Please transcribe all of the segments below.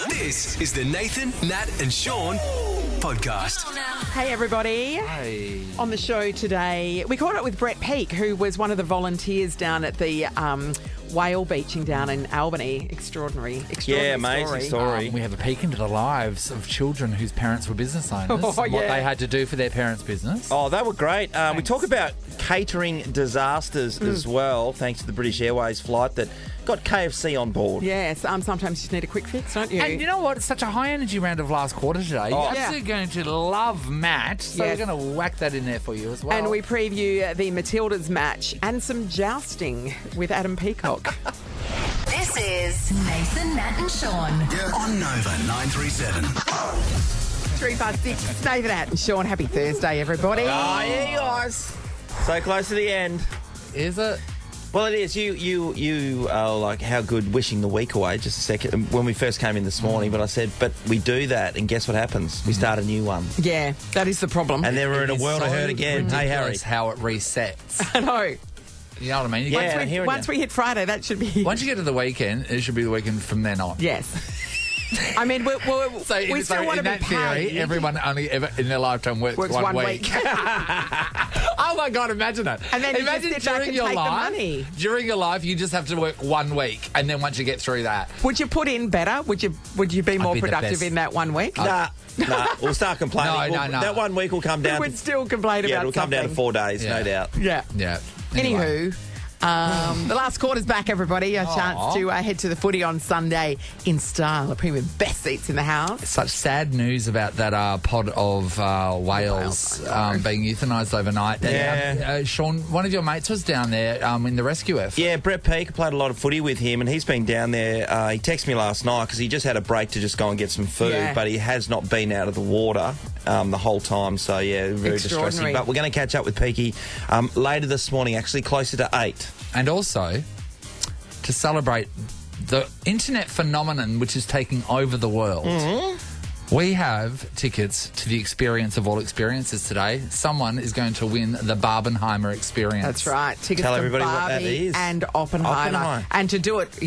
This is the Nathan, Nat and Sean podcast. Hey, everybody. Hey. On the show today, we caught up with Brett Peake, who was one of the volunteers down at the whale beaching down in Albany. Extraordinary amazing story. We have a peek into the lives of children whose parents were business owners and what they had to do for their parents' business. Oh, they were great. We talk about catering disasters as well, thanks to the British Airways flight that got KFC on board. Yes, sometimes you just need a quick fix, don't you? And you know what? It's such a high-energy round of last quarter today. You're absolutely going to love Matt, so we're going to whack that in there for you as well. And we preview the Matildas match and some jousting with Adam Peacock. This is Nathan, Nat and Sean. On Nova 937. 356, Nathan, Nat and Sean. Happy Thursday, everybody. Oh, yeah, you guys. So close to the end. Is it? Well, it is. You are like, how good wishing the week away, just a second, when we first came in this morning, but I said, but we do that, and guess what happens? We start a new one. Yeah, that is the problem. And then we're in a world of hurt again. Hey, Harry. Ridiculous how it resets. I know. You know what I mean? Once we hit Friday, that should be... Once you get to the weekend, it should be the weekend from then on. Yes. I mean, we still want to be in that theory, paid. everyone only ever in their lifetime works one week. Oh my God, imagine that. And then imagine you just sit back and take the money. During your life, you just have to work 1 week, and then once you get through that, would you put in better? Would you be more be the productive best. in that 1 week? Nah, we'll start complaining. No. That 1 week will come down. We would still complain about it'll come down to something. 4 days, no doubt. Yeah. Anyway. Anywho, the last quarter's back, everybody. A chance to head to the footy on Sunday in style. The premium best seats in the house. Such sad news about that pod of whales being euthanised overnight. Yeah. Sean, one of your mates was down there in the rescue effort. Yeah, Brett Peake, played a lot of footy with him, and he's been down there. He texted me last night because he just had a break to just go and get some food, but he has not been out of the water the whole time. So, yeah, very distressing. But we're going to catch up with Peaky later this morning, actually closer to 8. And also, to celebrate the internet phenomenon which is taking over the world, we have tickets to the experience of all experiences today. Someone is going to win the Barbenheimer experience. That's right. Tickets Tell to everybody Barbie what that is. and Oppenheimer. And to do it,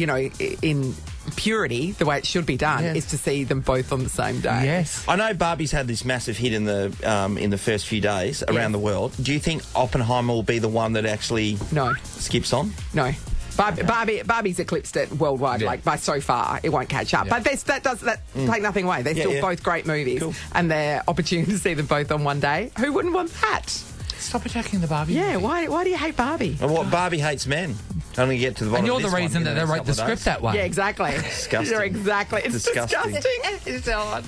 in purity, the way it should be done, is to see them both on the same day. Yes. I know Barbie's had this massive hit in the first few days around the world. Do you think Oppenheimer will be the one that actually skips on? No. Barbie's eclipsed it worldwide, by so far. It won't catch up. But that take nothing away. They're still both great movies. Cool. And their opportunity to see them both on one day. Who wouldn't want that? Stop attacking the Barbie Yeah, movie. why do you hate Barbie? And what Barbie hates men. Only get to the bottom And you're of the this reason one, that they wrote the script that way. Yeah, exactly. Disgusting. You're exactly. It's disgusting.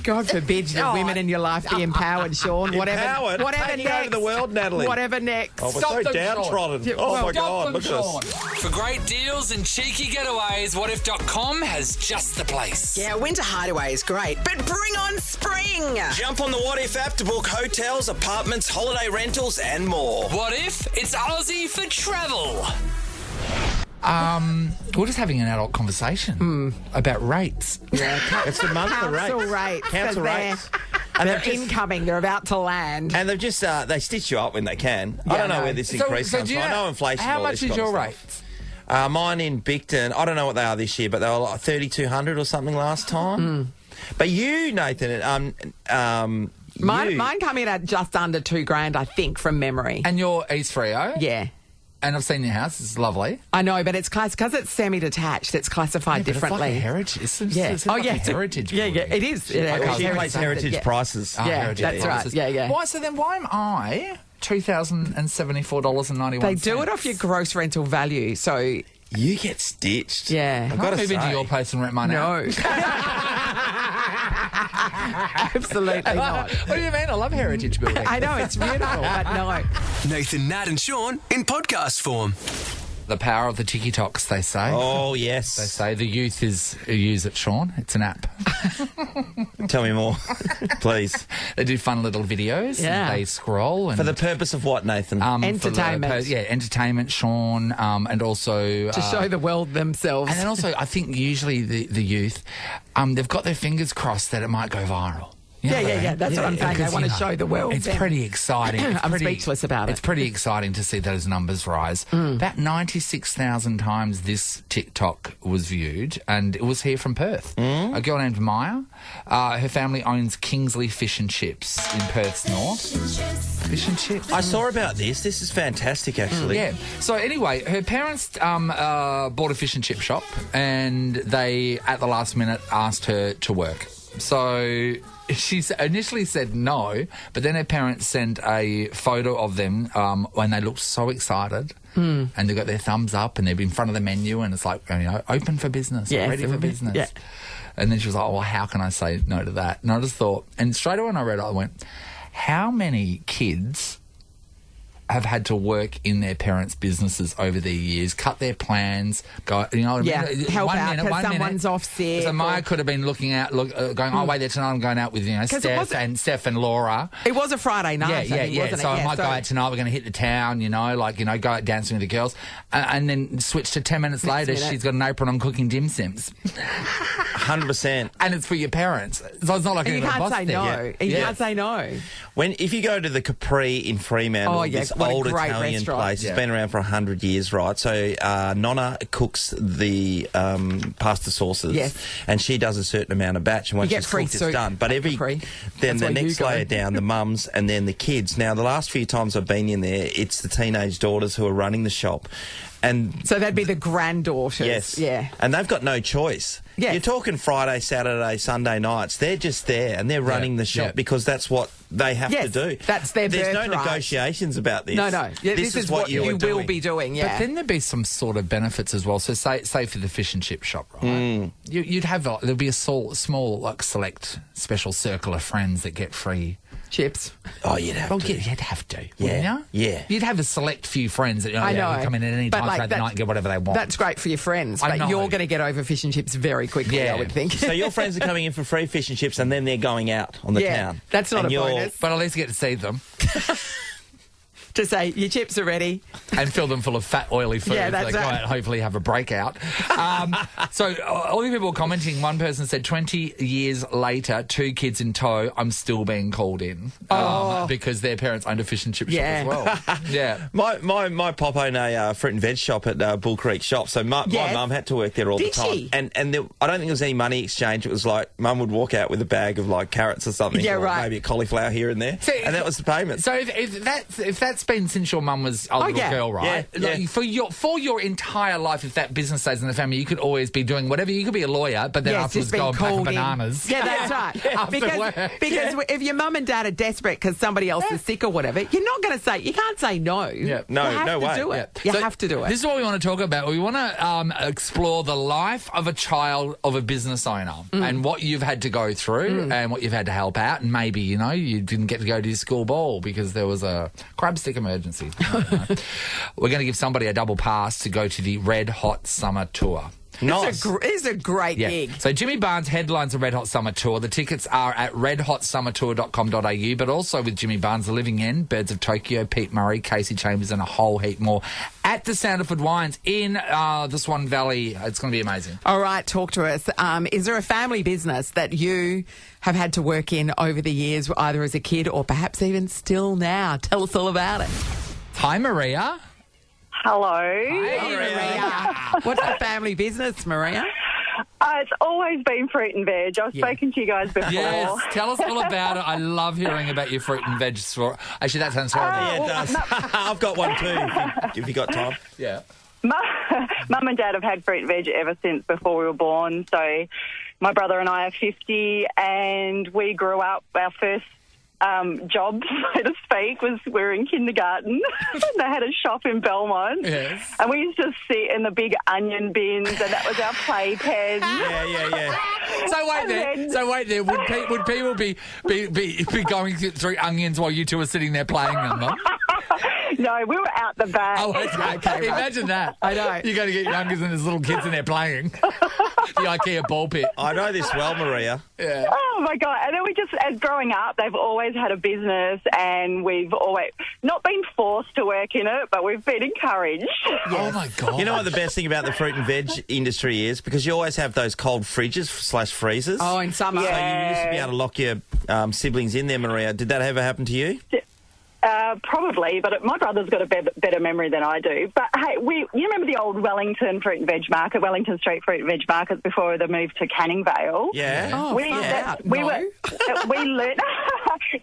God forbid the women in your life be empowered, Sean. Empowered? Whatever Taking next. over the world, Natalie. Whatever next. Oh, we're Stop so them, downtrodden. Sean. Oh, my Stop God, them, look at Sean. us. For great deals and cheeky getaways, whatif.com has just the place. Yeah, winter hideaway is great, but bring on spring! Jump on the What If app to book hotels, apartments, holiday rentals and more. What if it's Aussie for travel? We're just having an adult conversation about rates. Yeah, It's the month of rates. council rates. Council 'cause rates. They're incoming. They're about to land. And they've just, they stitch you up when they can. I don't know where this increase comes from. I know inflation. How all much this is kind of your stuff. rate? Mine in Bicton, I don't know what they are this year, but they were like 3,200 or something last time. But you, Nathan, Mine come in at just under $2,000, I think, from memory. And your East Freo? Yeah. And I've seen your house. It's lovely. I know, but it's because it's semi-detached. It's classified differently. It's like a heritage. It's Oh, like yeah. a heritage. Yeah, building. it is. well, she pays heritage Yeah. prices. Oh, Yeah, heritage that's prices. right. Yeah. Why? So then why am I $2,074.91? They do it off your gross rental value, so... You get stitched. Yeah. I've Can I got to move say. into your place and rent mine out? No. Absolutely not. What do you mean? I love heritage building. I know, it's beautiful, but no. Nathan, Nat and Sean in podcast form. The power of the TikToks, they say. Oh, yes. They say the youth use it, Sean. It's an app. Tell me more, please. They do fun little videos. Yeah. They scroll. And, For the purpose of what, Nathan? Entertainment. Entertainment, Sean, and also... To show the world themselves. And then also, I think usually the youth, they've got their fingers crossed that it might go viral. Yeah. That's what I'm saying. They want to show the world. It's pretty exciting. I'm speechless about it. It's pretty exciting to see those numbers rise. About 96,000 times this TikTok was viewed, and it was here from Perth. A girl named Maya. Her family owns Kingsley Fish and Chips in Perth's north. Fish and chips. I saw about this. This is fantastic, actually. Yeah. So anyway, her parents bought a fish and chip shop, and they, at the last minute, asked her to work. So she initially said no, but then her parents sent a photo of them when they looked so excited. And they got their thumbs up, and they're in front of the menu, and it's like, open for business, ready for business. Yeah. And then she was like, well, how can I say no to that? And I just thought, and straight away when I read it, I went, how many kids have had to work in their parents' businesses over the years, cut their plans, go, help out because someone's off sick. So Maya could have been looking out, going, oh, wait, there tonight, I'm going out with, Steph and Laura. It was a Friday night, wasn't so it? I might go out tonight, we're going to hit the town, go out dancing with the girls, and then switch to 10 minutes later, she's got an apron on cooking dim sims. 100%. And it's for your parents. So it's not like you can't say no. You can't say no. If you go to the Capri in Fremantle, this old Italian restaurant. place, it's been around for 100 years, right? So Nonna cooks the pasta sauces, and she does a certain amount of batch, and once she's cooked, it's done. But then the next layer down, the mums and then the kids. Now, the last few times I've been in there, it's the teenage daughters who are running the shop. And so that'd be the granddaughters. Yes. Yeah. And they've got no choice. Yes. You're talking Friday, Saturday, Sunday nights. They're just there and they're running the shop because that's what they have to do. That's their There's birthright. no negotiations about this. No. Yeah, this is what you will be doing, But then there'd be some sort of benefits as well. So say for the fish and chip shop, right? You'd have, there'd be a small select special circle of friends that get free chips. Oh, you'd have to. You'd have to. Yeah. Wouldn't you? Yeah. You'd have a select few friends that I know. who come in at any time throughout the night and get whatever they want. That's great for your friends, but you're going to get over fish and chips very quickly, I would think. So your friends are coming in for free fish and chips and then they're going out on the town. That's not a bonus. But at least you get to see them. To say, your chips are ready. And fill them full of fat, oily food. Yeah, that's right. Hopefully have a breakout. So all the people were commenting. One person said, 20 years later, 2 kids in tow, I'm still being called in. Because their parents owned a fish and chip shop as well. Yeah. My pop owned a fruit and veg shop at Bull Creek Shop, so my mum had to work there all the time. She? And I don't think there was any money exchange. It was like mum would walk out with a bag of like carrots or something. Yeah, right. Maybe a cauliflower here and there. So and that was the payment. So if that's been since your mum was a little girl, right? Yeah. For your entire life, if that business stays in the family, you could always be doing whatever. You could be a lawyer, but then afterwards go and pack bananas. Yeah, that's right. Because if your mum and dad are desperate because somebody else is sick or whatever, you're not going to say, you can't say no. Yeah. No, you have no to way. do it. Yeah. You have to do it. This is what we want to talk about. We want to explore the life of a child of a business owner and what you've had to go through and what you've had to help out. And maybe, you didn't get to go to your school ball because there was a crab stick emergency. We're going to give somebody a double pass to go to the Red Hot Summer Tour. Nice. It's a great gig. So Jimmy Barnes headlines the Red Hot Summer Tour. The tickets are at redhotsummertour.com.au, but also with Jimmy Barnes, The Living End, Birds of Tokyo, Pete Murray, Casey Chambers, and a whole heap more at the Sanderford Wines in the Swan Valley. It's going to be amazing. All right, talk to us. Is there a family business that you have had to work in over the years, either as a kid or perhaps even still now? Tell us all about it. Hi, Maria. Hello. Hey, Maria. What's the family business, Maria? It's always been fruit and veg. I've spoken to you guys before. Yes, tell us all about it. I love hearing about your fruit and veg store. Actually, that sounds horrible. Yeah, it does. I've got one too, if you got time. Yeah. Mum and Dad have had fruit and veg ever since before we were born. So my brother and I are 50 and we grew up, our first job, so to speak, was we were in kindergarten. They had a shop in Belmont. Yes. And we used to sit in the big onion bins and that was our playpen. Yeah. So wait there. Would people be going through onions while you two are sitting there playing on them? No, we were out the back. Oh, okay. Imagine that. I know. You got to get your youngers and there's little kids in there playing. The IKEA ball pit. I know this well, Maria. Yeah. Oh, my God. And then as growing up, they've always had a business and we've always not been forced to work in it, but we've been encouraged. Yes. Oh, my God. You know what the best thing about the fruit and veg industry is? Because you always have those cold fridges / freezers. Oh, in summer. So you used to be able to lock your siblings in there, Maria. Did that ever happen to you? Probably, but my brother's got a better memory than I do. But hey, you remember the old Wellington fruit and veg market, Wellington Street fruit and veg markets before the move to Canning Vale? Yeah. Oh, we learned.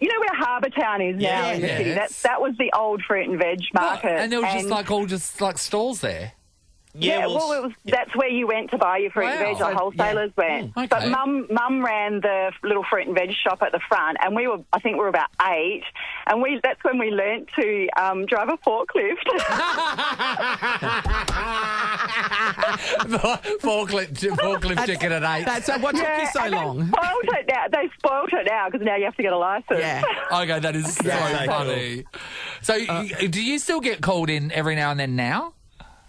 You know where Harbour Town is now in the city? That was the old fruit and veg market. And there was just like stalls there. That's where you went to buy your fruit and veg. The wholesalers went. Okay. But Mum ran the little fruit and veg shop at the front, and I think we were about 8, and that's when we learnt to drive a forklift. forklift ticket at 8. That's what took you so long. They spoilt it now because now you have to get a licence. Yeah. Okay, that is so funny. So, do you still get called in every now and then now?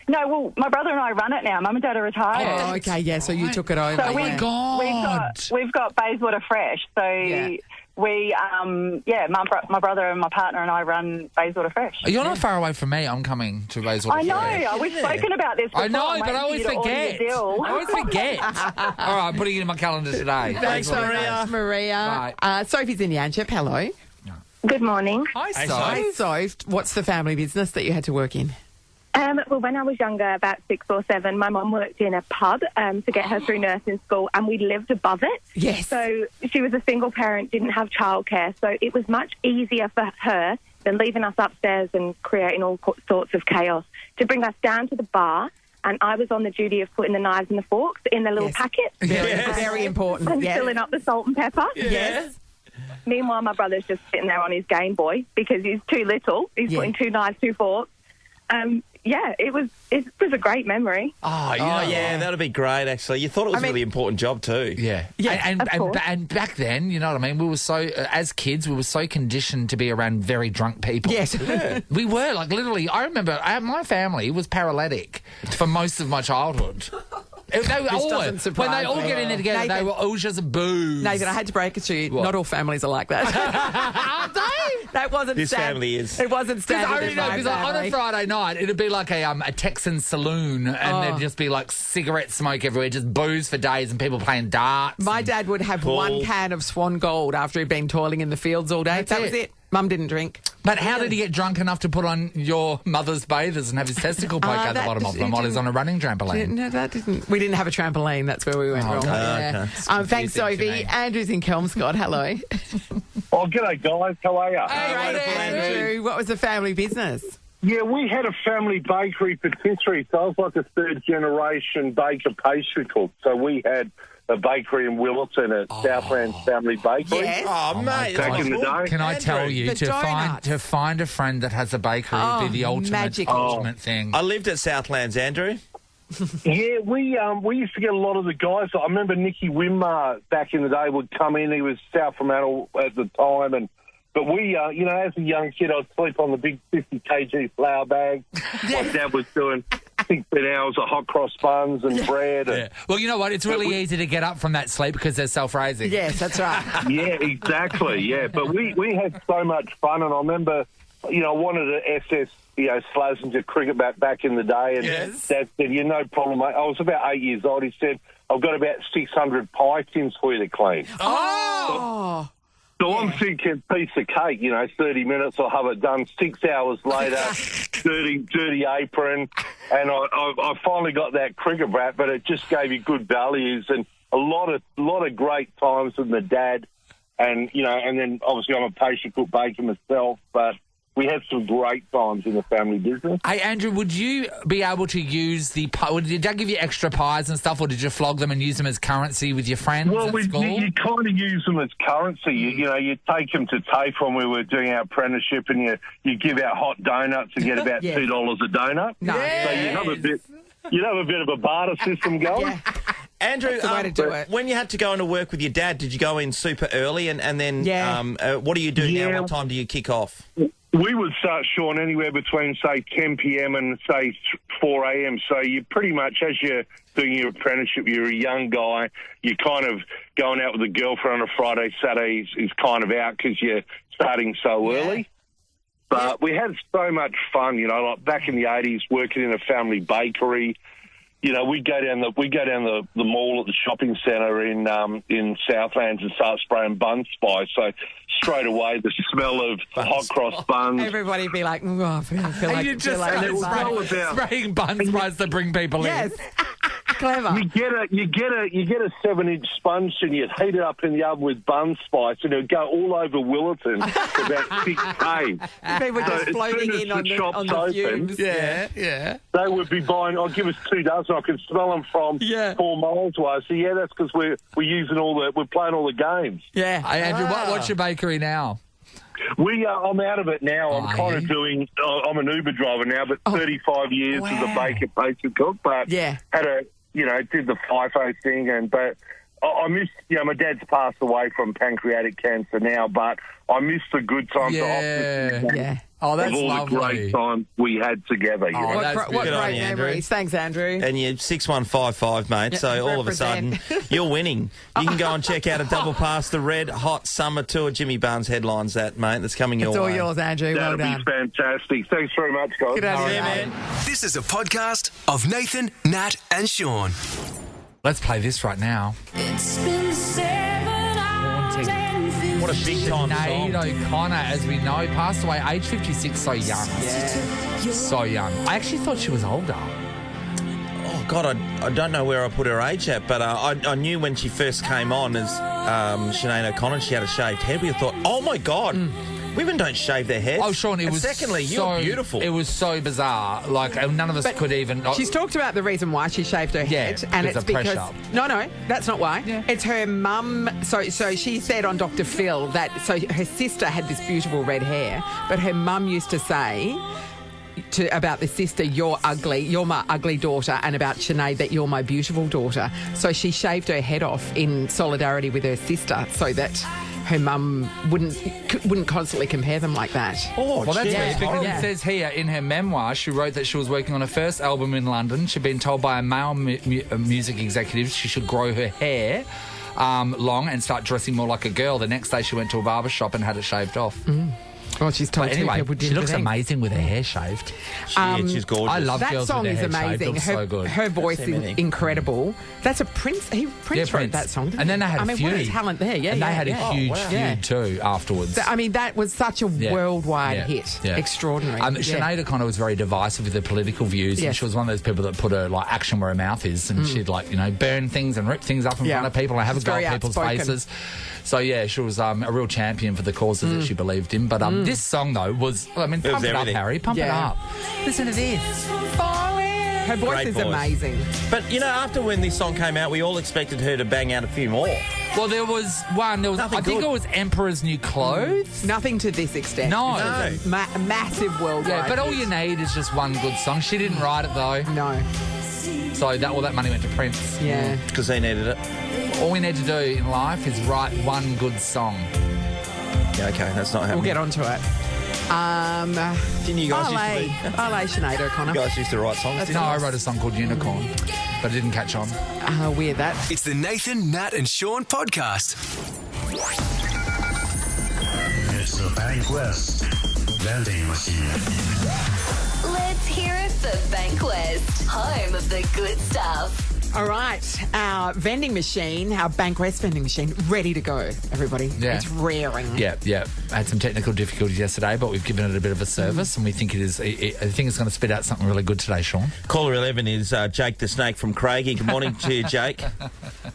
No, well, my brother and I run it now. Mum and Dad are retired. Oh, okay, yeah, so you took it over. So my God. We've got Bayswater Fresh. So my brother and my partner and I run Bayswater Fresh. You're not far away from me. I'm coming to Bayswater I know. Fresh. We've spoken about this before. I know, but I always forget. All right, putting it in my calendar today. Thanks, Maria. Right. Sophie's in Yanchep. Hello. Good morning. Hi, Soph. Hi, Soph. What's the family business that you had to work in? Well, when I was younger, about 6 or 7, my mum worked in a pub to get her through nursing school, and we lived above it. Yes. So she was a single parent, didn't have childcare, so it was much easier for her than leaving us upstairs and creating all sorts of chaos to bring us down to the bar. And I was on the duty of putting the knives and the forks in the little packet. Very important. And filling up the salt and pepper. Yes. Meanwhile, my brother's just sitting there on his Game Boy because he's too little. He's putting 2 knives, 2 forks. It was a great memory. That would be great, actually. You thought it was a really important job too. Yeah. And back then, you know what I mean, we were so, as kids, we were so conditioned to be around very drunk people. Yes. We were, like, literally, I remember my family was paralytic for most of my childhood. They were when they all get in there together, Nathan, they were all just booze. Nathan, I had to break it to you. What? Not all families are like that. Are they? That wasn't this family is. It wasn't standard. Because on a Friday night, it'd be like a Texan saloon, and there'd just be like cigarette smoke everywhere, just booze for days, and people playing darts. My dad would have 1 can of Swan Gold after he'd been toiling in the fields all day. That was it. Mum didn't drink. But how did he get drunk enough to put on your mother's bathers and have his testicle poke out the bottom of them while he's on a running trampoline? No, that didn't. We didn't have a trampoline. That's where we went wrong. Okay. Thanks, Sophie. Andrew's in Kelmscott. Hello. Oh, g'day, guys. How are you? Hey, Andrew. What was the family business? Yeah, we had a family bakery patisserie, so I was like a third-generation baker pastry cook. So we had a bakery in Willetton at Southland Family Bakery. Yes. Oh, mate. Back in the day. Can I tell you, to find a friend that has a bakery would be the ultimate thing. I lived at Southlands, Andrew. Yeah, we used to get a lot of the guys. I remember Nicky Wimmer back in the day would come in. He was South Fremantle at the time, but we, as a young kid, I'd sleep on the big 50 kg flour bag. My dad was doing 16 hours of hot cross buns and bread. And, well, you know what? It's really easy to get up from that sleep because they're self-raising. Yes, that's right. Yeah, exactly, yeah. But we had so much fun, and I remember, I wanted to SS, Slazenger cricket back in the day, and Dad said, no problem, mate. I was about 8 years old. He said, I've got about 600 pie tins for you to clean. Oh! So I'm thinking, piece of cake, 30 minutes, I'll have it done. 6 hours later, dirty apron, and I finally got that cricket bat, but it just gave you good values and a lot of great times with my dad, and and then obviously I'm a pastry cook baker myself, but we had some great times in the family business. Hey, Andrew, would you be able to use the pie? Did your dad give you extra pies and stuff, or did you flog them and use them as currency with your friends at school? You kind of use them as currency. You take them to TAFE when we were doing our apprenticeship, and you give out hot donuts and get about $2 a donut. Nice. So you have a bit of a barter system going. Andrew, that's the way to do it. When you had to go into work with your dad, did you go in super early and then what do you do now? What time do you kick off? We would start, Sean, anywhere between, say, 10 p.m. and, say, 4 a.m. So you pretty much, as you're doing your apprenticeship, you're a young guy, you're kind of going out with a girlfriend on a Friday, Saturday is kind of out because you're starting so early. But we had so much fun, like back in the 80s, working in a family bakery. We'd go down the mall at the shopping centre in Southlands and start spraying bun spice. So straight away, the smell of hot cross buns. Everybody would be like, I feel like... You just spraying bun spice to bring people in. Clever. You get a 7-inch sponge and you heat it up in the oven with bun spice and it'll go all over Willerton for about 6 days. People just floating in on the fumes. Yeah. They would be buying, give us 2 dozen, I can smell them from 4 miles away. So, that's because we're playing all the games. Yeah. Hey, Andrew, what's your bakery now? I'm out of it now. I'm kind of doing, I'm an Uber driver now, but 35 years as a baker, pastry cook, but had a, did the FIFO thing, but I miss, my dad's passed away from pancreatic cancer now, but I miss the good times Oh, that's of all lovely. the great time we had together. What great memories. Thanks, Andrew. And you're 6155, mate, so all of a sudden you're winning. You can go and check out a double pass, the Red Hot Summer Tour. Jimmy Barnes headlines that, mate. That's coming your way. It's all yours, Andrew. Well done. That'd be fantastic. Thanks very much, guys. Good idea, man. This is a podcast of Nathan, Nat and Sean. Let's play this right now. It's been 7 hours and 50 What a big time Sinead song. O'Connor, as we know, passed away age 56, so young. Yeah. So young. I actually thought she was older. Oh, God, I don't know where I put her age at, but I knew when she first came on as Sinead O'Connor, she had a shaved head. We thought, oh, my God. Women don't shave their heads. Oh, Sean, it was secondly, so, you're beautiful. It was so bizarre. Like, none of us could even... She's talked about the reason why she shaved her head. And it's because... No, that's not why. Yeah. It's her mum... So she said on Dr. Phil that... So her sister had this beautiful red hair, but her mum used to say... about the sister, you're ugly, you're my ugly daughter, and about Sinead, that you're my beautiful daughter. So she shaved her head off in solidarity with her sister so that her mum wouldn't constantly compare them like that. Oh, well, that's weird, because it says here in her memoir, she wrote that she was working on her first album in London. She'd been told by a male music executive she should grow her hair long and start dressing more like a girl. The next day she went to a barber shop and had it shaved off. Well, she's told anyway, people she looks amazing with her hair shaved. She's gorgeous. I love that girls song with their is hair amazing. shaved. So good. Her voice is incredible. That's a Prince. Prince wrote that song, didn't and then they had a feud. What a talent there, and they had a huge feud too afterwards. I mean, that was such a worldwide hit. Yeah. Extraordinary. Sinead O'Connor was very divisive with her political views, and she was one of those people that put her action where her mouth is, and she'd burn things and rip things up in front of people and have a go at people's faces. So she was a real champion for the causes that she believed in. But this song though was, pump it up, Harry, pump it up. Listen to this. Her voice is amazing. But, after when this song came out, we all expected her to bang out a few more. Well, there was one. I think it was Emperor's New Clothes. Nothing to this extent. No. Massive worldwide. Yeah, but all you need is just one good song. She didn't write it, though. No. So all that money went to Prince. Yeah. Because he needed it. All we need to do in life is write one good song. Yeah, okay, that's not happening. We'll get onto it. Didn't you guys Sinead O'Connor. You guys used to write songs? No, I wrote a song called Unicorn, but it didn't catch on. Weird that. It's the Nathan, Nat and Sean podcast. It's the Bank West vending machine. Let's hear it for Bank West, home of the good stuff. All right, our vending machine, our Bank West vending machine, ready to go, everybody. Yeah. It's raring. Yeah. I had some technical difficulties yesterday, but we've given it a bit of a service, and we think I think it's going to spit out something really good today, Sean. Caller 11 is Jake the Snake from Craigie. Good morning to you, Jake.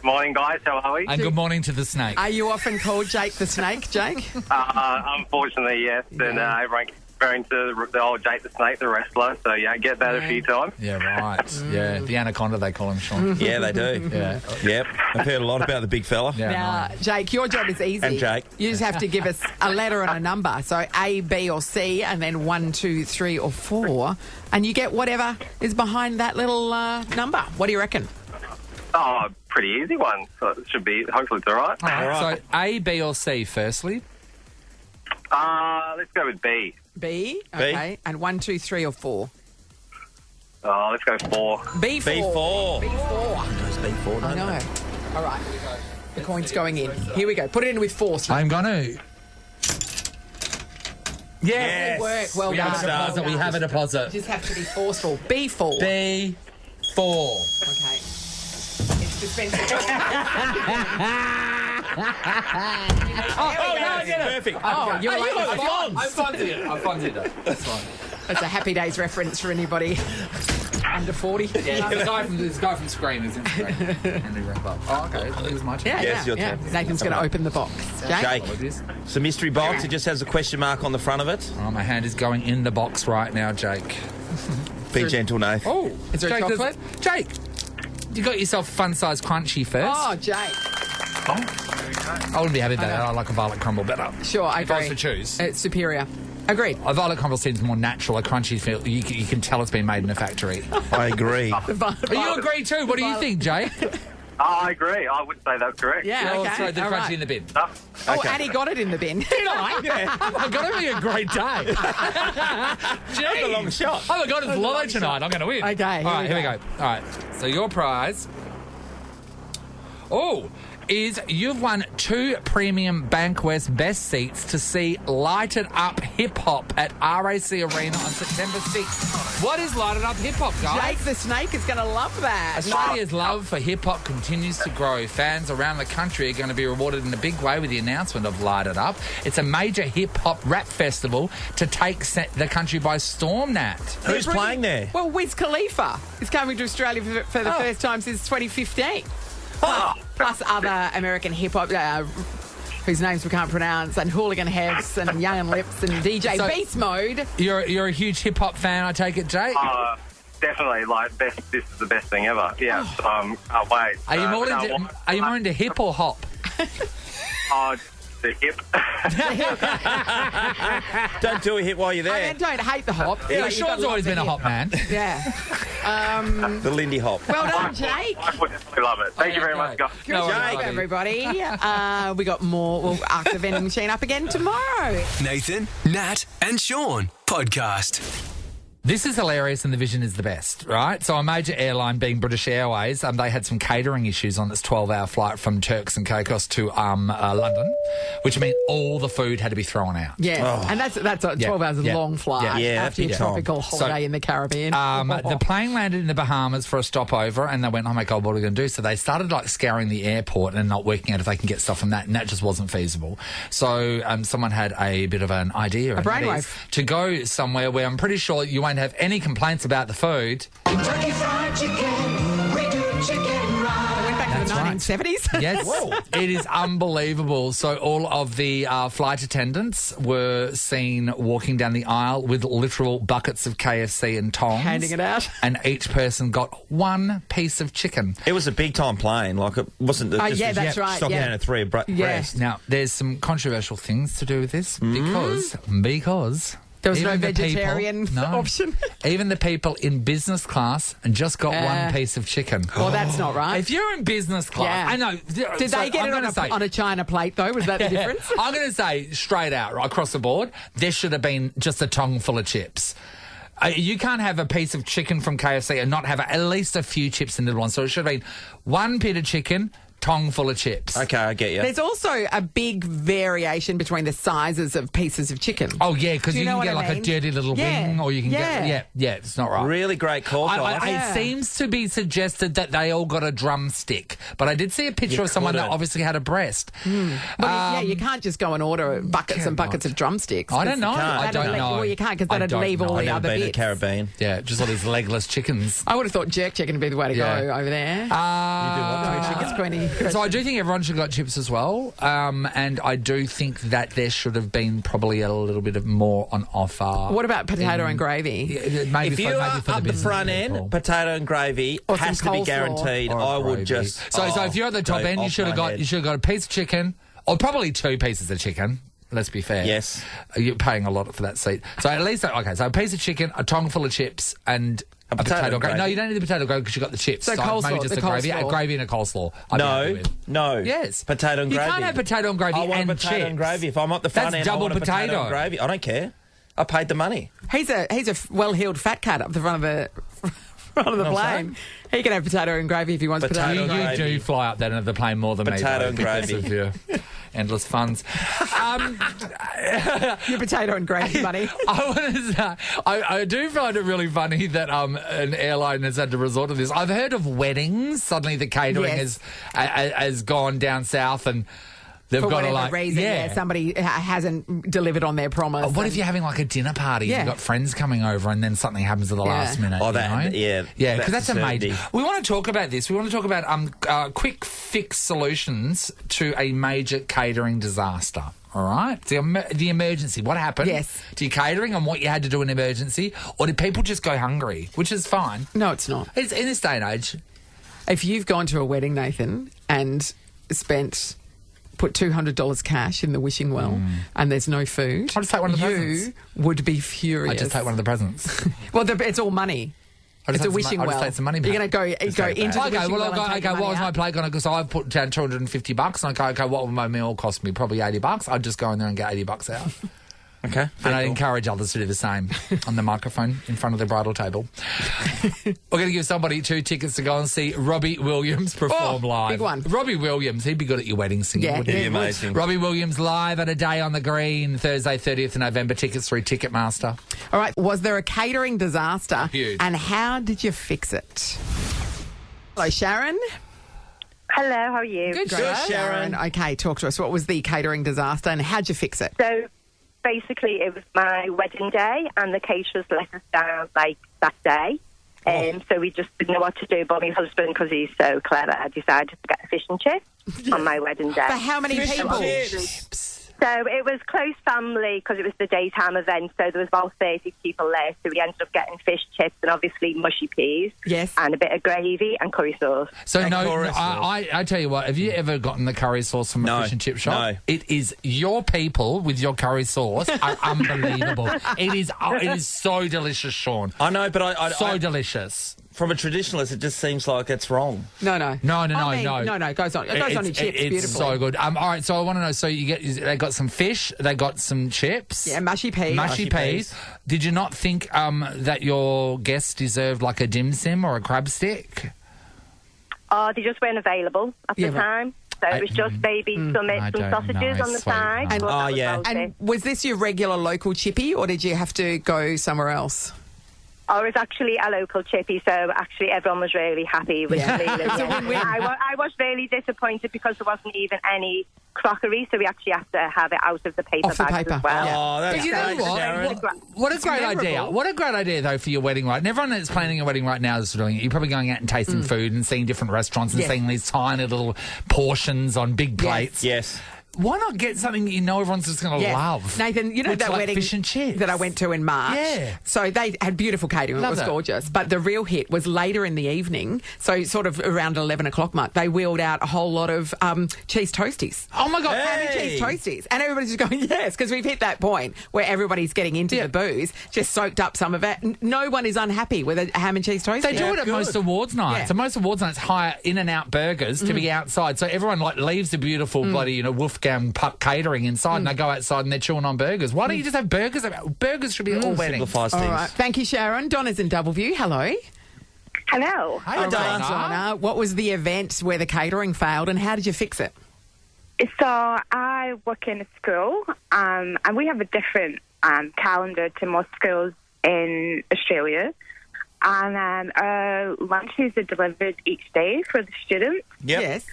Morning, guys. How are we? And good morning to the Snake. Are you often called Jake the Snake, Jake? Unfortunately, yes. And everyone referring to the old Jake the Snake, the wrestler. So, I get that a few times. Yeah, right. Yeah, the Anaconda, they call him, Sean. Yeah, they do. Yeah. Yep. I've heard a lot about the big fella. Yeah, now, Jake, your job is easy. And Jake. You just have to give us a letter and a number. So A, B or C, and then 1, 2, 3 or 4. And you get whatever is behind that little number. What do you reckon? Oh, pretty easy one. So it should be, hopefully it's all right. All right. So A, B or C, firstly? Let's go with B. B? Okay. And 1, 2, 3 or 4? Let's go 4. B4. B4. B4. B4, I know. All right. The coin's going in. Here we go. Put it in with force. I'm going to. Yes. Good work. Well we done. Have a deposit. We have a deposit. You just have to be forceful. B4. B4. Okay. It's dispensing. Perfect. Oh, you're like, I funded it. That's fine. That's a Happy Days reference for anybody under 40. Yeah, this guy from Scream is in Scream. Henry wrap up. Oh, okay. It was my turn. Yes, your turn. Nathan's going to open the box. Jake? It's a mystery box. It just has a question mark on the front of it. Oh, my hand is going in the box right now, Jake. Be gentle, Nath. Oh, is there a chocolate? Jake, you got yourself fun-sized crunchy first. Oh, Jake. I wouldn't be having that. I like a violet crumble better. Sure, I agree. If I was to choose. It's superior. Agreed. A violet crumble seems more natural. A crunchy feel, you can tell it's been made in a factory. I agree. You agree too? What do you think, Jake? I agree. I would say that's correct. Yeah, Well, okay. throw the All crunchy right. in the bin. Oh, and he got it in the bin. Did I? Yeah. I've got to be a great day. That's a long shot. Oh my God, it's Lotto tonight. I'm going to win. Okay, All right, here we go. All right. So your prize. Is you've won 2 premium Bankwest best seats to see Lighted Up Hip Hop at RAC Arena on September 6th. What is Lighted Up Hip Hop, guys? Jake the Snake is going to love that. Australia's love for hip hop continues to grow. Fans around the country are going to be rewarded in a big way with the announcement of Lighted Up. It's a major hip hop rap festival to take the country by storm, Nat. Who's playing there? Well, Wiz Khalifa is coming to Australia for the first time since 2015. Plus other American hip-hop whose names we can't pronounce, and Hooligan Hefs and Young and Lips and DJ Beast Mode. You're a huge hip-hop fan, I take it, Jake? Definitely, this is the best thing ever. Yeah, so can't wait. Are you more into hip or hop? The hip. Don't do a hit while you're there. Don't hate the hop. Yeah, Sean's always been a hop man. Yeah. The Lindy Hop. Well done, Jake. I would definitely love it. Thank you very much, guys. Good job, everybody. We got more. We'll arc the vending machine up again tomorrow. Nathan, Nat, and Sean podcast. This is hilarious and the vision is the best, right? So a major airline being British Airways, they had some catering issues on this 12-hour flight from Turks and Caicos to London, which meant all the food had to be thrown out. Yeah, and that's a 12 hours long flight after your tropical holiday in the Caribbean. The plane landed in the Bahamas for a stopover and they went, oh my God, what are we going to do? So they started scouring the airport and not working out if they can get stuff from that, and that just wasn't feasible. So someone had a bit of an idea. A brainwave. To go somewhere where I'm pretty sure you won't have any complaints about the food. Kentucky Fried Chicken, we do chicken right. Went back to the 1970s. Yes, it is unbelievable. So all of the flight attendants were seen walking down the aisle with literal buckets of KFC and tongs. Handing it out. And each person got 1 piece of chicken. It was a big-time plane. It wasn't... that's right. Stock down at 3 breast. Now, there's some controversial things to do with this because... There was no vegetarian option. Even the people in business class just got 1 piece of chicken. Well, that's not right. If you're in business class, I know. Did they get it on a China plate, though? Was that the difference? I'm going to say straight out, right across the board, there should have been just a tongue full of chips. You can't have a piece of chicken from KFC and not have at least a few chips in the one. So it should have been 1 bit of chicken, tongue full of chips. Okay, I get you. There's also a big variation between the sizes of pieces of chicken. Oh, yeah, because you can get a dirty little wing or you can get... Yeah, it's not right. Really great call, guys. It seems to be suggested that they all got a drumstick, but I did see a picture of someone that obviously had a breast. Well, you can't just go and order buckets and buckets of drumsticks. I don't know. I don't know. Well, you can't because that'd leave all the other bits. I've been to the Caribbean. Yeah, just all these legless chickens. I would have thought jerk chicken would be the way to go over there. You do what? Chicken's Queenie. So I do think everyone should have got chips as well, and I do think that there should have been probably a little bit of more on offer. What about potato and gravy? Maybe if you are up the front end, potato and gravy has to be guaranteed. I would just. So if you're at the top end, you should have got a piece of chicken, or probably 2 pieces of chicken. Let's be fair. Yes. You're paying a lot for that seat. So at least, so a piece of chicken, a tongue full of chips, and A potato gravy. No, you don't need the potato gravy because you've got the chips. So coleslaw, maybe just the a gravy. coleslaw. A gravy and a coleslaw. I'd be happy with. No. Yes. Potato and gravy. You can't have potato and gravy I want and a potato chips. and gravy. If I'm at the front That's end, double I want a potato potato and gravy. I don't care. I paid the money. He's a well-heeled fat cat up the front of the plane. He can have potato and gravy if he wants potato and gravy. You do fly up that end of the plane more than potato me. And gravy. Because of your endless funds. Your potato and gravy money. I do find it really funny that an airline has had to resort to this. I've heard of weddings. Suddenly the catering has gone down south and they've for got whatever to reason, somebody hasn't delivered on their promise. What if you're having like a dinner party and you've got friends coming over and then something happens at the last minute? Oh, that, yeah, because that's a major. We want to talk about this. We want to talk about quick fix solutions to a major catering disaster. All right, the emergency. What happened? Yes. To your catering and what you had to do in emergency, or did people just go hungry? Which is fine. No, it's not. It's in this day and age. If you've gone to a wedding, Nathan, and put $200 cash in the wishing well and there's no food, I'll just take one of the presents. You would be furious. I just take one of the presents. Well, it's all money. It's a wishing well. I'll just take some money back. You're going to go into the wishing well and take the money what was my out? plate going to... So I've put down $250 and I go, okay, what will my meal cost me? Probably $80. I'd just go in there and get $80 out. Okay. And I encourage others to do the same on the microphone in front of their bridal table. We're going to give somebody 2 tickets to go and see Robbie Williams perform live. Big one. Robbie Williams, he'd be good at your wedding singing, Yeah, wouldn't he? He'd be amazing. Robbie Williams live at A Day on the Green, Thursday, 30th of November. Tickets through Ticketmaster. All right. Was there a catering disaster? Huge. And how did you fix it? Hello, Sharon. Hello, how are you? Good, Sharon. Okay, talk to us. What was the catering disaster and how'd you fix it? So basically, it was my wedding day, and the caterers let us down that day. So we just didn't know what to do. But my husband, because he's so clever, decided to get a fish and chips on my wedding day. For how many people? So it was close family because it was the daytime event. So there was about 30 people there. So we ended up getting fish chips and obviously mushy peas. Yes. And a bit of gravy and curry sauce. So I tell you what, have you ever gotten the curry sauce from a fish and chip shop? No. It is your people with your curry sauce are unbelievable. It is so delicious, Sean. I know, but I delicious. From a traditionalist, it just seems like it's wrong. No. No. It goes on. It goes on your chips It's beautifully. so good. All right, so I want to know, so they got some fish, they got some chips. Yeah, mushy peas. Mushy peas. Did you not think that your guests deserved like a dim sim or a crab stick? Oh, they just weren't available at the time. So it was just maybe some sausages on the side. And was this your regular local chippy or did you have to go somewhere else? Oh, it was actually a local chippy, so actually everyone was really happy with the meal. I was really disappointed because there wasn't even any crockery, so we actually have to have it out of the paper bags as well. Oh, that's But you know great, Sharon. What a great idea. What a great idea, though, for your wedding, right? And everyone that's planning a wedding right now is doing it. You're probably going out and tasting food and seeing different restaurants and seeing these tiny little portions on big plates. Yes. Why not get something that you know everyone's just going to love? Nathan, you know that wedding fish and chips that I went to in March? Yeah. So they had beautiful catering. It was gorgeous. But the real hit was later in the evening, so sort of around 11 o'clock mark, they wheeled out a whole lot of cheese toasties. Oh, my God. Ham and cheese toasties. And everybody's just going, yes, because we've hit that point where everybody's getting into the booze, just soaked up some of it. No one is unhappy with a ham and cheese toastie. They do it at most awards nights. Yeah. So most awards nights hire In-N-Out burgers to be outside. So everyone leaves the beautiful bloody, Wolfgang Puck catering inside and they go outside and they're chewing on burgers. Why don't you just have burgers? Burgers should be at all weddings. Simplifies things. All right. Thank you, Sharon. Donna's in Doubleview. Hello. Hello. Hi, Donna. What was the event where the catering failed and how did you fix it? So I work in a school and we have a different calendar to most schools in Australia. And our lunches are delivered each day for the students. Yep. Yes.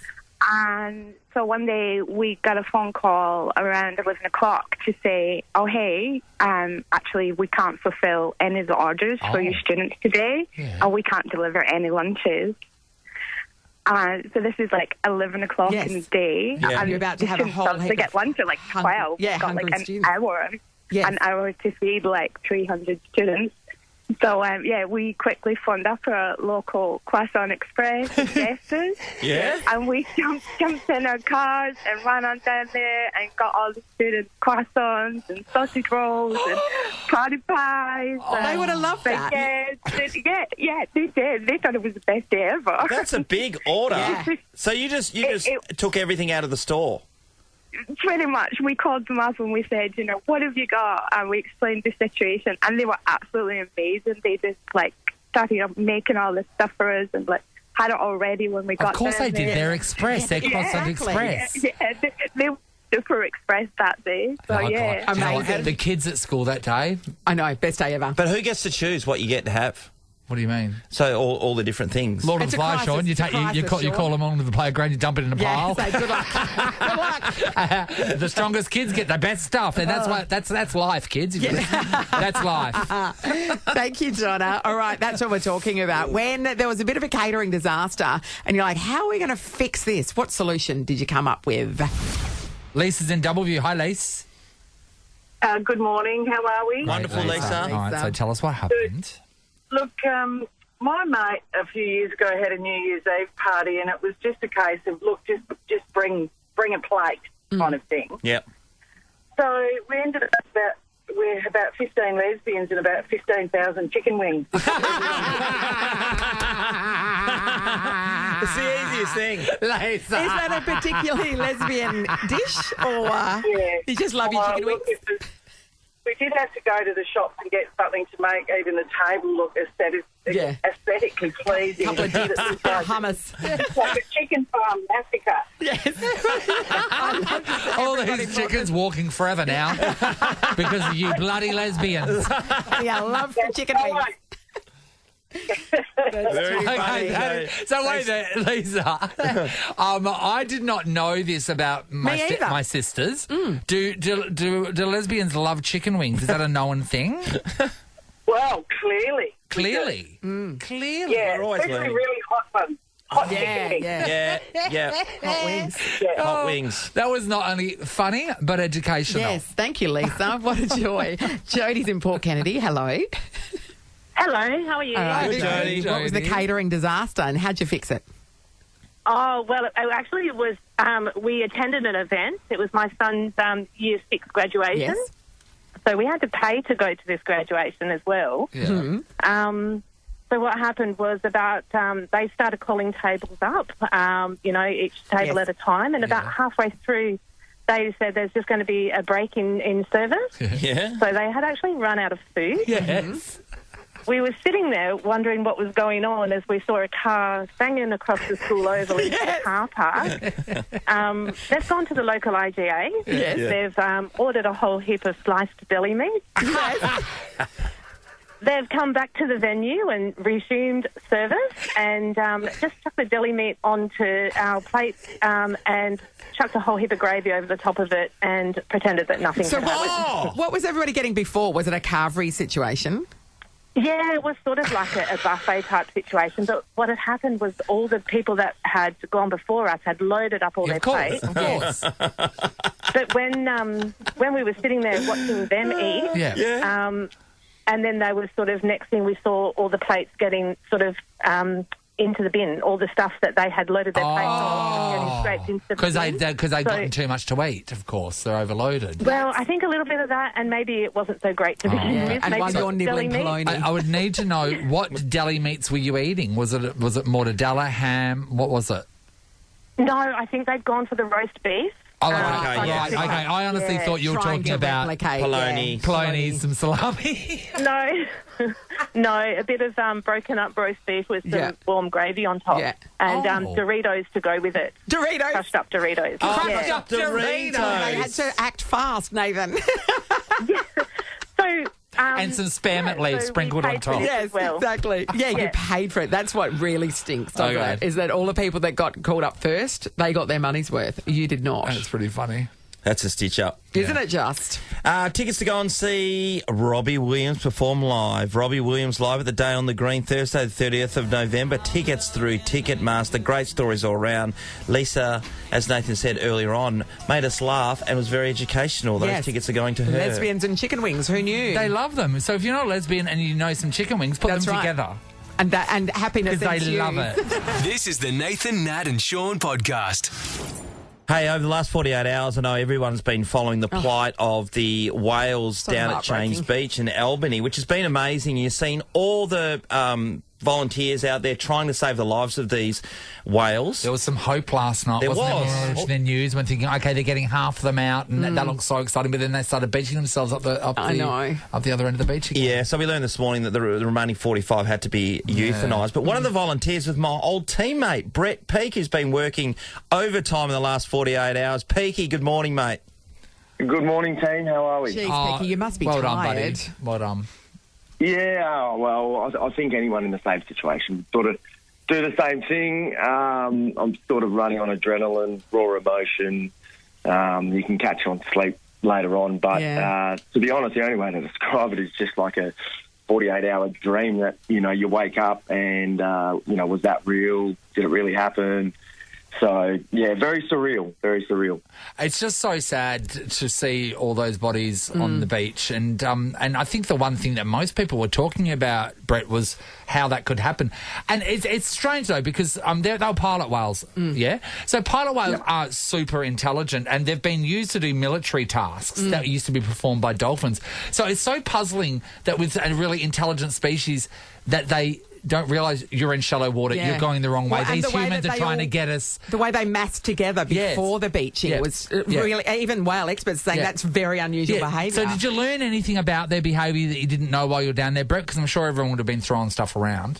And so one day we got a phone call around 11 o'clock to say, oh, hey, actually we can't fulfill any of the orders for your students today, or we can't deliver any lunches. So this is like 11 o'clock in the day. Yeah. And you're about to have a whole heap to get lunch at like 12. Yeah, We've got like an students. hour. Yes. An hour to feed like 300 students. So, we quickly phoned up a local croissant express in Destin. Yeah. And we jumped in our cars and ran on down there and got all the students croissants and sausage rolls and party pies. They would have loved that. Yeah, they did. They thought it was the best day ever. That's a big order. Yeah. So you just took everything out of the store? Pretty much. We called them up and we said, what have you got? And we explained the situation, and they were absolutely amazing. They just, started up making all this stuff for us and, had it all ready when we got there. Of course they did. They're express. They're croissant express. Yeah, they were super express that day. So, yeah. Amazing. The kids at school that day. I know, best day ever. But who gets to choose what you get to have? What do you mean? So all the different things. Lord of the Flies, Sean. You call them onto the playground, you dump it in a pile. Say good luck. Good luck. The strongest kids get the best stuff, and that's life, kids. That's life. Thank you, Donna. All right, that's what we're talking about. When there was a bit of a catering disaster, and you're like, how are we going to fix this? What solution did you come up with? Lisa's in Doubleview. Hi, Lisa. Good morning. How are we? Wonderful, Lisa. All right, so tell us what happened. Look, my mate a few years ago had a New Year's Eve party, and it was just a case of, look, just bring a plate kind of thing. Yep. So we ended up we're about 15 lesbians and about 15,000 chicken wings. It's the easiest thing. Lisa. Is that a particularly lesbian dish, or you just love your chicken wings? We did have to go to the shops and get something to make even the table look aesthetically pleasing. Couple of dips, hummus. It's like a chicken farm massacre. Yes. All these chickens walking forever now because of you bloody lesbians. Yeah, love the chicken wings. Very funny. So wait there, Lisa. I did not know this about my sisters. Do lesbians love chicken wings? Is that a known thing? Well, clearly. Clearly. Yeah, especially really hot ones. Hot chicken wings. Yeah. Hot wings. Yeah. Hot wings. That was not only funny but educational. Yes, thank you, Lisa. What a joy. Jody's in Port Kennedy. Hello. Hello, how are you? All right, Good, Jody. What was the catering disaster and how'd you fix it? Oh, well, actually it was, we attended an event. It was my son's Year 6 graduation. Yes. So we had to pay to go to this graduation as well. Yeah. Mm-hmm. So what happened was they started calling tables up, each table at a time. And about halfway through, they said there's just going to be a break in service. Yeah. So they had actually run out of food. Yes. We were sitting there wondering what was going on as we saw a car banging across the school oval into the car park. They've gone to the local IGA. Yes. They've ordered a whole heap of sliced deli meat. Yes. They've come back to the venue and resumed service and just chucked the deli meat onto our plates and chucked a whole heap of gravy over the top of it and pretended that nothing had happened. What was everybody getting before? Was it a carvery situation? Yeah, it was sort of like a buffet type situation. But what had happened was all the people that had gone before us had loaded up all their plates. Of course. But when we were sitting there watching them eat, and then they were sort of, next thing we saw all the plates getting sort of into the bin, all the stuff that they had loaded their plates on, getting scraped into the bin. Because they'd gotten too much to eat, of course. They're overloaded. Well, I think a little bit of that, and maybe it wasn't so great to begin with. And maybe while you're nibbling polony. I would need to know, what deli meats were you eating? Was it mortadella, ham? What was it? No, I think they'd gone for the roast beef. Oh, okay. I honestly thought you were talking about polony, some salami. No, a bit of broken up roast beef with some warm gravy on top. Yeah. And Doritos to go with it. Doritos? Crushed up Doritos. Crushed up Doritos. They had to act fast, Nathan. So... and some spearmint leaves sprinkled on top. Yes, exactly. Yeah, you paid for it. That's what really stinks, doesn't it? Is that all the people that got called up first, they got their money's worth. You did not. That's pretty funny. That's a stitch up. Isn't it just? Tickets to go and see Robbie Williams perform live. Robbie Williams live at the Day on the Green, Thursday the 30th of November. Tickets through Ticketmaster. Great stories all around. Lisa, as Nathan said earlier on, made us laugh and was very educational. Those tickets are going to her. Lesbians and chicken wings. Who knew? They love them. So if you're not a lesbian and you know some chicken wings, put them together. And happiness because they love it. This is the Nathan, Nat and Sean podcast. Hey, over the last 48 hours, I know everyone's been following the plight of the whales down at James Beach in Albany, which has been amazing. You've seen all the volunteers out there trying to save the lives of these whales. There was some hope last night, wasn't there? Watching the news when thinking, OK, they're getting half of them out, and that looks so exciting, but then they started beaching themselves up the other end of the beach again. Yeah, so we learned this morning that the remaining 45 had to be euthanised. But one of the volunteers was my old teammate, Brett Peake, who's been working overtime in the last 48 hours. Peakey, good morning, mate. Good morning, team. How are we? Jeez, Peakey, you must be well tired. Done, buddy. Well done. Yeah, well, I think anyone in the same situation would sort of do the same thing. I'm sort of running on adrenaline, raw emotion. You can catch on sleep later on, but to be honest, the only way to describe it is just like a 48-hour dream that, you wake up and, was that real? Did it really happen? So, yeah, very surreal, very surreal. It's just so sad to see all those bodies on the beach. And I think the one thing that most people were talking about, Brett, was how that could happen. And it's strange, though, because they were pilot whales, So pilot whales are super intelligent, and they've been used to do military tasks that used to be performed by dolphins. So it's so puzzling that with a really intelligent species that they don't realise you're in shallow water, you're going the wrong way. Well, These humans are trying to get us. The way they massed together before the beaching was really, even whale experts saying that's very unusual behaviour. So did you learn anything about their behaviour that you didn't know while you were down there, Brett? Because I'm sure everyone would have been throwing stuff around.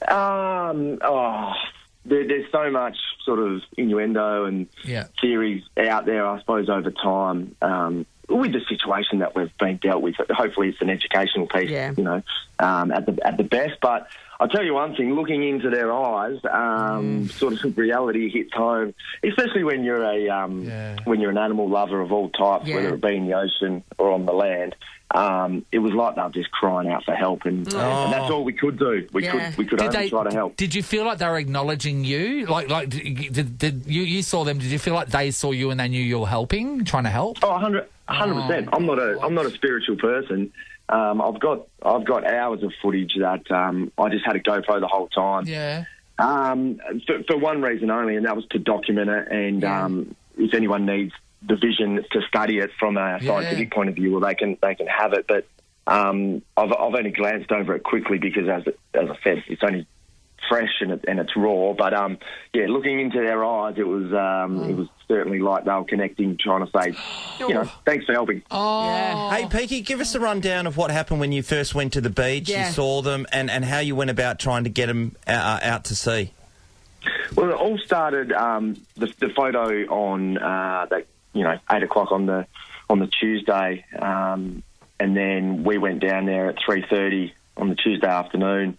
There's so much sort of innuendo and theories out there, I suppose, over time. With the situation that we've been dealt with, hopefully it's an educational piece, at the best. But I'll tell you one thing: looking into their eyes, sort of reality hits home, especially when you're when you're an animal lover of all types, whether it be in the ocean or on the land. It was like they were just crying out for help, and that's all we could do. We could only try to help. Did you feel like they were acknowledging you? Like did you saw them? Did you feel like they saw you and they knew you were helping, trying to help? 100%. I'm not a spiritual person. I've got hours of footage that I just had a GoPro the whole time. Yeah. For one reason only, and that was to document it. And if anyone needs the vision to study it from a scientific point of view, well, they can have it. But I've only glanced over it quickly because, as I said, it's only fresh and it's raw. But looking into their eyes, it was certainly like they were connecting, trying to say, thanks for helping. Hey, Peaky, give us a rundown of what happened when you first went to the beach. You saw them, and how you went about trying to get them out to sea. Well, it all started the photo on 8 o'clock on the Tuesday, and then we went down there at 3:30 on the Tuesday afternoon.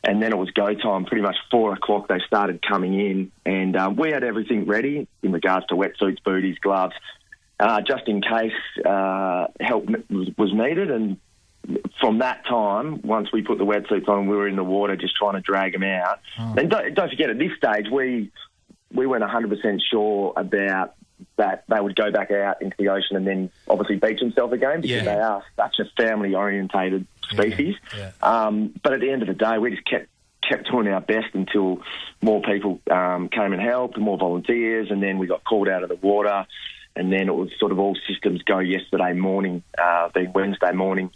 And then it was go time. Pretty much 4 o'clock they started coming in, and we had everything ready in regards to wetsuits, booties, gloves, just in case help was needed. And from that time, once we put the wetsuits on, we were in the water just trying to drag them out. And don't forget, at this stage, we weren't 100% sure about that they would go back out into the ocean and then obviously beach themselves again, because they are such a family-orientated species. But at the end of the day, we just kept doing our best until more people came and helped, more volunteers, and then we got called out of the water, and then it was sort of all systems go yesterday morning, being Wednesday morning,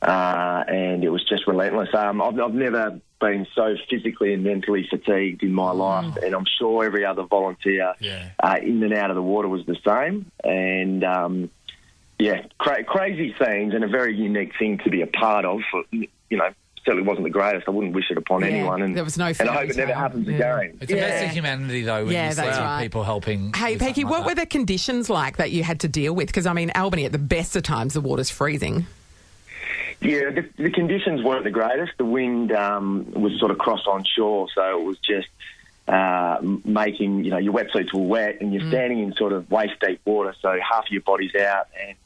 and it was just relentless. I've never been so physically and mentally fatigued in my life, and I'm sure every other volunteer in and out of the water was the same. And crazy scenes and a very unique thing to be a part of. Certainly wasn't the greatest. I wouldn't wish it upon anyone. And there was no. And I hope it never happens again. It's a mess of humanity, though, when you see people helping. Hey, Peaky, what were the conditions like that you had to deal with? Because, I mean, Albany, at the best of times, the water's freezing. Yeah, the conditions weren't the greatest. The wind was sort of cross on shore, so it was just making, your wetsuits all wet, and you're standing in sort of waist-deep water, so half of your body's out, and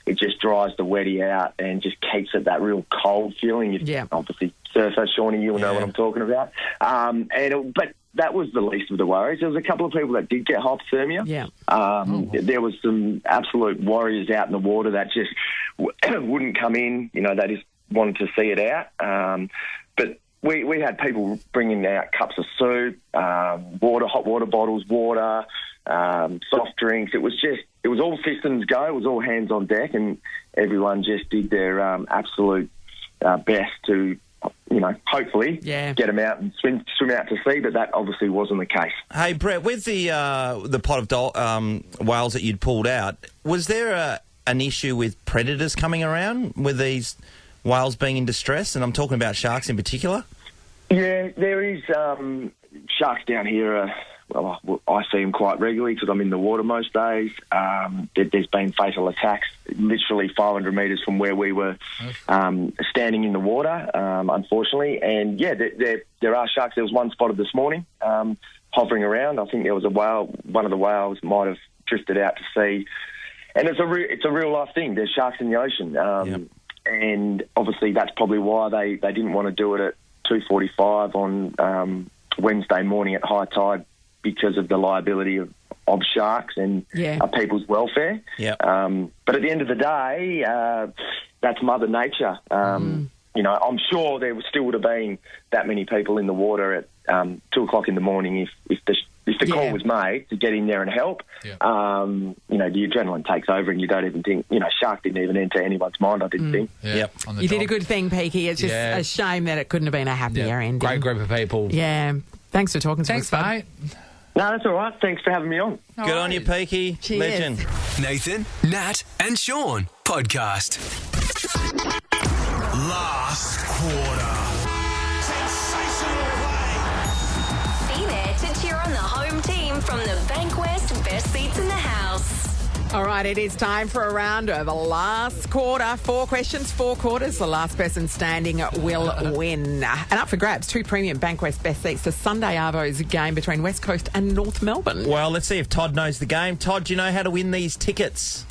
it just dries the wetty out and just keeps it that real cold feeling. Obviously, surfer, Shawnee, you'll know what I'm talking about. But that was the least of the worries. There was a couple of people that did get hypothermia. There was some absolute warriors out in the water that just wouldn't come in. They just wanted to see it out. But we had people bringing out cups of soup, water, hot water bottles, water, soft drinks. It was all systems go. It was all hands on deck, and everyone just did their absolute best to, hopefully get them out and swim out to sea, but that obviously wasn't the case. Hey, Brett, with the pot of whales that you'd pulled out, was there an issue with predators coming around with these whales being in distress? And I'm talking about sharks in particular. Yeah, there is sharks down here. I see them quite regularly because I'm in the water most days. There's been fatal attacks literally 500 metres from where we were standing in the water, unfortunately. And, there are sharks. There was one spotted this morning hovering around. I think there was a whale. One of the whales might have drifted out to sea. And it's a real-life thing. There's sharks in the ocean. And, obviously, that's probably why they didn't want to do it at 2:45 on Wednesday morning at high tide, because of the liability of sharks and people's welfare. But at the end of the day, that's Mother Nature. I'm sure there still would have been that many people in the water at 2 o'clock in the morning if the call was made to get in there and help. The adrenaline takes over and you don't even think, shark didn't even enter anyone's mind, I didn't think. You did a good thing, Peaky. It's just a shame that it couldn't have been a happier ending. Great group of people. Yeah. Thanks for talking to us, mate. No, that's all right. Thanks for having me on. Good on you, Peaky. Cheers. Legend. Nathan, Nat and Sean podcast. Last quarter. Sensational play. Be there to cheer on the home team from the Bankwest Best Seats in the House. All right, it is time for a round of the last quarter. 4 questions, 4 quarters. The last person standing will win. And up for grabs, 2 premium Bankwest Best Seats to Sunday Arvo's game between West Coast and North Melbourne. Well, let's see if Todd knows the game. Todd, do you know how to win these tickets?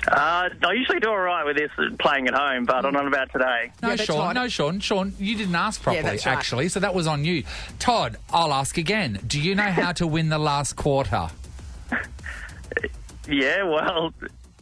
I usually do all right with this playing at home, but not about today. No, Sean. Sean, you didn't ask properly, actually, so that was on you. Todd, I'll ask again. Do you know how to win the last quarter? Yeah, well,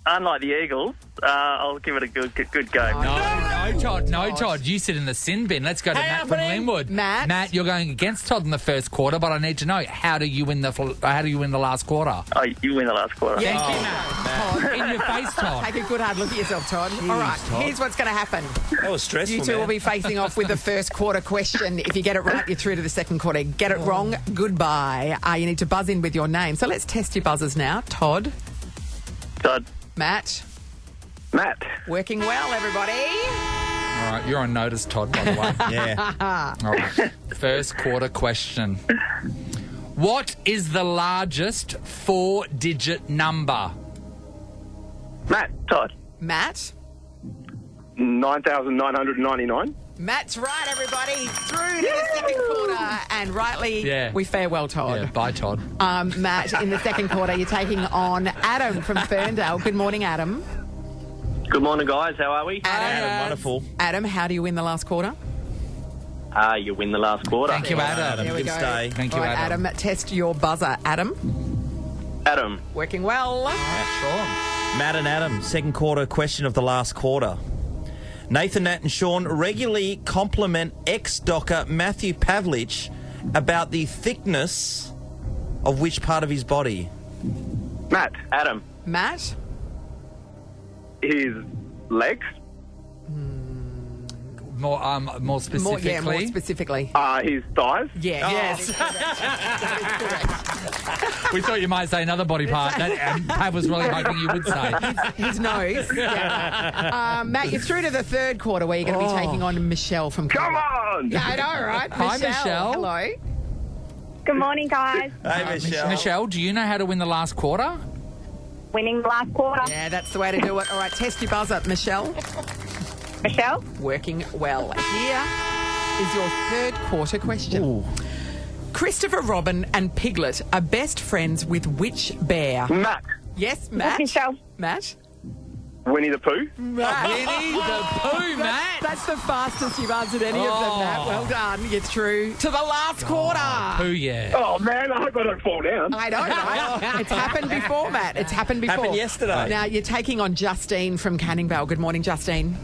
unlike the Eagles, I'll give it a good go. No, Todd. You sit in the sin bin. Let's go to Matt from Linwood. Matt, you're going against Todd in the first quarter, but I need to know, how do you win the last quarter? Oh, you win the last quarter. Thank you, Matt. Todd, in your face, Todd. Take a good hard look at yourself, Todd. Jeez, all right, Todd. Here's what's going to happen. That was stressful, You two will be facing off with the first quarter question. If you get it right, you're through to the second quarter. Get it wrong, goodbye. You need to buzz in with your name. So let's test your buzzers now. Todd. Matt. Working well, everybody. All right, you're on notice, Todd, by the way. Yeah. All right. First quarter question. What is the largest 4-digit number? Todd. Matt. 9,999. Matt's right, everybody. Through to the second quarter. And rightly, we fare well, Todd. Yeah, bye, Todd. Matt, in the second quarter, you're taking on Adam from Ferndale. Good morning, Adam. Good morning, guys. How are we? Adam, wonderful. Adam, how do you win the last quarter? You win the last quarter. Thank you, Adam. There we Good go. stay. Thank you, All right, Adam. test your buzzer. Adam. Working well. Sean. Matt and Adam, second quarter question of the last quarter. Nathan, Nat and Sean regularly compliment ex-docker Matthew Pavlich about the thickness of which part of his body? Adam. Matt? His legs. More specifically? More specifically. His thighs. Yeah. Yes. We thought you might say another body part. Pav was really hoping you would say. His nose. Yeah. Matt, you're through to the third quarter where you're going to be taking on Michelle from... Come on! Yeah, I know, right? Hi, Michelle. Hello. Good morning, guys. Hey, Michelle. Michelle, do you know how to win the last quarter? Winning the last quarter. Yeah, that's the way to do it. All right, test your buzzer. Michelle. Working well. Here is your third quarter question. Christopher Robin and Piglet are best friends with which bear? Matt. Yes, Matt. Matt? Winnie the Pooh. Matt. Winnie the Pooh, Matt. That's the fastest you've answered any of them, Matt. Well done. You're through to the last quarter. Pooh, yeah. Oh, man, I hope I don't fall down. I know, right? It's happened before, Matt. It's happened before. Happened yesterday. Now, you're taking on Justine from Canning Vale. Good morning, Justine.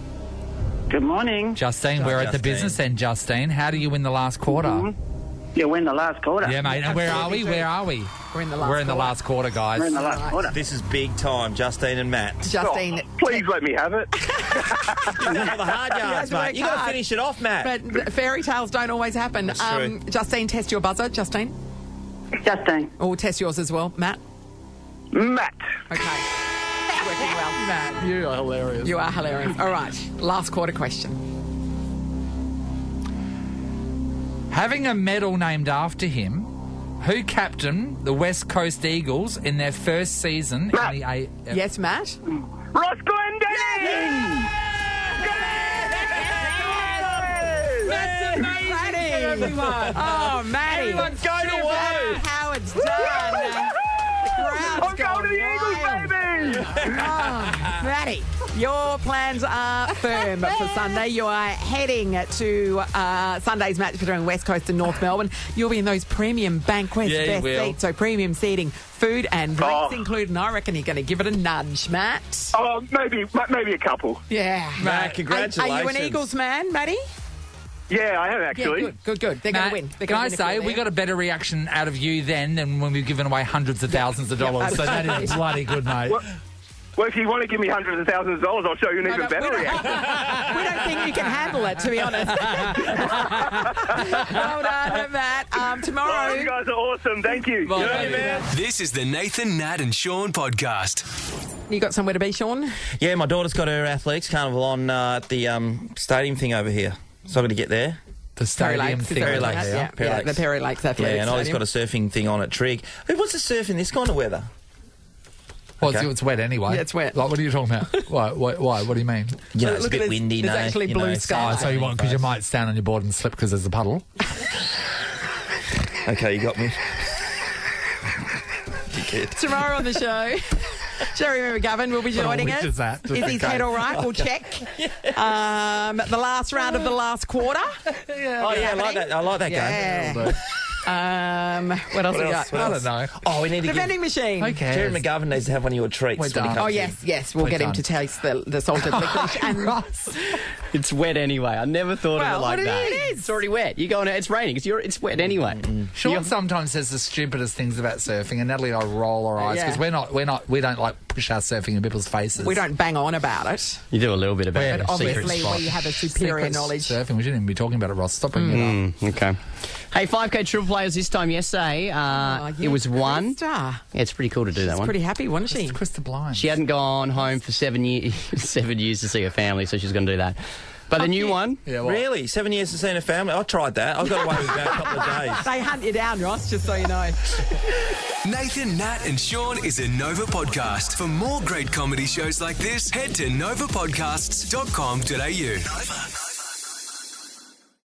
Good morning. Justine, we're at the business end, Justine. How do you win the last quarter? Mm-hmm. You win the last quarter. Yeah, mate. And where are we? We're in the last quarter. Guys. We're in the last quarter. This is big time, Justine and Matt. Justine. Please let me have it. You've got the hard yards, mate. You've got to finish it off, Matt. But fairy tales don't always happen. That's true. Justine, test your buzzer. Justine. Oh, test yours as well. Matt. Matt. Okay. Working well. Matt, you are hilarious. You are hilarious. All right. Last quarter question. Having a medal named after him, who captained the West Coast Eagles in their first season Matt. in the AFL? Yes, Matt. Ross Glendinning! That's amazing, everyone. Oh, Matty. Everyone go to work. How it's done. I'm going to the Eagles, baby! Oh, Matty, your plans are firm for Sunday. You are heading to Sunday's match between West Coast and North Melbourne. You'll be in those premium Bankwest best seats, so premium seating, food and drinks included. And I reckon you're going to give it a nudge, Matt. Oh, maybe a couple. Yeah. Matt, congratulations. Are you an Eagles man, Matty? Yeah, I have actually. Yeah, good. They're going to win. Can I say, we got a better reaction out of you then than when we've given away hundreds of thousands of dollars. So that is bloody good, mate. Well, if you want to give me hundreds of thousands of dollars, I'll show you an even better reaction. We don't think you can handle it, to be honest. Well done, Matt. Tomorrow... Oh, you guys are awesome. Thank you. Well, man. This is the Nathan, Nat and Sean podcast. You got somewhere to be, Sean? Yeah, my daughter's got her athletics carnival on at the stadium thing over here. So I've got to get there. The stadium thing. Perry Lakes. Yeah, the Perry Lakes Athletics. Yeah, and Ollie's got a surfing thing on at Trig. Hey, what's the surf in this kind of weather? Well, it's wet anyway. Yeah, it's wet. Like, what are you talking about? Why? What do you mean? You know, it's a bit windy now. There's actually blue sky. So you want, because you might stand on your board and slip because there's a puddle. Okay, you got me. Tomorrow on the show, Jeremy McGovern will be joining us. Is his head all right? We'll check. The last round of the last quarter. I like that. I like that game. What else we got? I don't know. Oh, we need to the vending machine. Okay. Jerry McGovern needs to have one of your treats. When he comes Oh, in. yes. We'll get him to taste the salted licorice. And it's wet anyway. I never thought of it like that. It is. It's already wet. You go on. It's raining. It's wet anyway. Sean sometimes says the stupidest things about surfing, and Natalie and I roll our eyes because we don't like push our surfing in people's faces. We don't bang on about it. You do a little bit about it. But obviously, we have a superior knowledge. Surfing. We shouldn't even be talking about it, Ross. Stop bringing it up. Okay. Hey, 5K triple players this time yesterday. It was one. Yeah, it's pretty cool to do that one. Pretty happy, wasn't she? Krista Blind. She hadn't gone home for 7 years, 7 years to see her family, so she's going to do that. But the new one... Yeah, really? 7 years to see a family? I tried that. I got away with about a couple of days. They hunt you down, Ross, just so you know. Nathan, Nat and Sean is a Nova podcast. For more great comedy shows like this, head to novapodcasts.com.au. Nova.